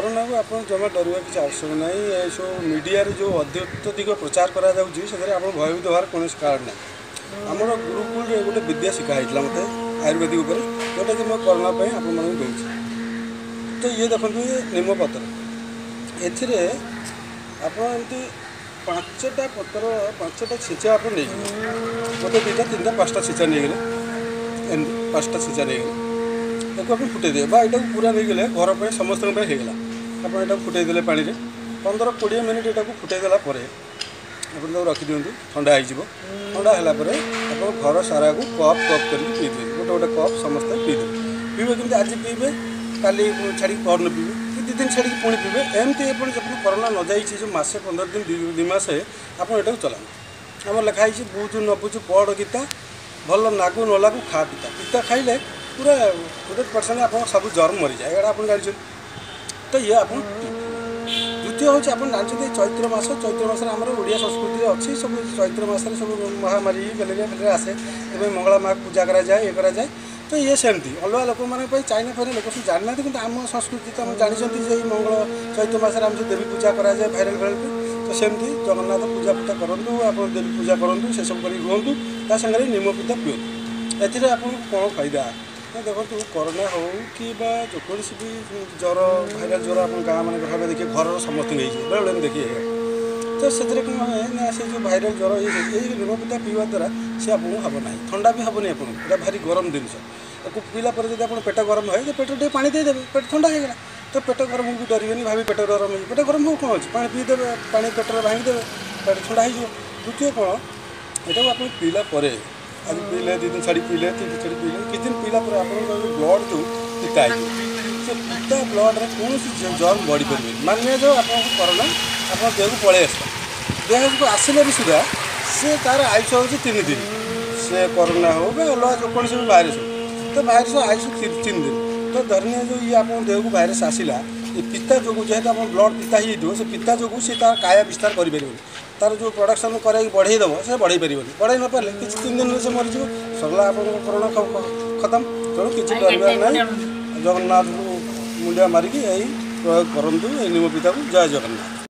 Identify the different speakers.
Speaker 1: Corona को आप जमा डरवा किसी आवश्यक ना सब मीडिया जो अत्यधिक प्रचार करा भयभीत हमार कौन कारण ना आम गुरुकुल गोटे विद्या शिखाई मत आयुर्वेदिक उपर जोटा कि मैं कोरोना आप दूसरी तो ये देखो ये निमपत्र एमती पांचटा पत्र पांचटा छीचा आप नहीं गोटे दुईटा तीन टा पाँचटा छीचा नहीं गले पाँचटा छीचा नहीं गले आप फुटे दे यहाँ पूरा नहीं गले घर पर समस्त होगा आप फुटे दे पानी में 15-20 मिनिट यहाँ फुटेदेला आप रखिदिं ठंडा ठंडा है घर सारा को कप कप कर पीदे गोटे गोटे कप समस्ते पीदे पीबे कि आज पीबे काली छाड़ी परन पीबे कि 2 दिन छाड़ी पुणी पीबे एमती जब कोरोना न जाइए जो मसे 15 दिन 2 मासे आप चलाना आम लिखाई बुझु न बुझु पढ़ गीता भल लागू न लागू खा पिता पिता खाइले पूरा 100% आप सब जर्म मरी जाए यहाँ आप जानते तो ये आप द्वितीय हूँ आप जानते चैत्र मास आम ओडिया संस्कृति अच्छी सब चैत्र मास सब महामारी गलेरिया फेलेरिया आसे एवं मंगला माँ पूजा कराए ये कराए तो ये सेमती अलग लोक मैंने चाइना फाइना लोक सब जाना कि आम संस्कृति तो आम जानते मंगल चैत्र मास आम जो देवी पूजा कराए भाइराल तो सेमती जगन्नाथ पूजा पूजा करूँ आप देवी पूजा करूँ से सब कर रुहतु ता सागर निम पिता पिंतु एथिरे आपको कौन फायदा देखो कोरोना हो कि जेकोसी भी ज्वर भाइराल ज्वर आप गाँ मान भाव देखिए घर समस्त बेले देखिए तो से कौन है से जो भाइराल ज्वर ये निमपिता पीवा द्वारा सी आपको हम ना ठंडा भी हेनी आपको भारी गरम जिनस पीला जब आप पेट गरम है तो पेट टे पा देदेवे पेट ठंडा होगा तो पेट गरम भी डरवे भाभी पेट गरम हो पेट गरम हो कौन अच्छे पा पीदेवे पा पेट भांगीदेवे पेट ठंडा हो द्वितीय कौन यहाँ आप पीला आज पीले 2 दिन छाड़ी पीले 3 दिन छाड़ी पीले किस दिन पीला आप ब्लड जो पिता से पिता ब्लड्रे कौन जर्म बढ़ी पारे मानिए जो आप कोरोना आप देह को पलि आस देह को आसले भी सुधा सी तार आयुष हूँ 3 दिन से कोरोना हो अलग जेकोसी भी भाइरस हो तो भाइरस आयुष 3 दिन तो धरने जो ये आप देह को भाइरस आसला ये पिता जो जेहतु आप ब्लड पिता ही से पिता जो सी तार काया विस्तार करें तार जो प्रोडक्शन कर बढ़ेदेव से बढ़े पारे बढ़े न पारे कि 3 दिन से मरीज सरला आप कोरोना खत्म तेणु किसी डर ना जगन्नाथ मुंडिया मारिकी यही प्रयोग करूँ निम पिता को जय जगन्नाथ।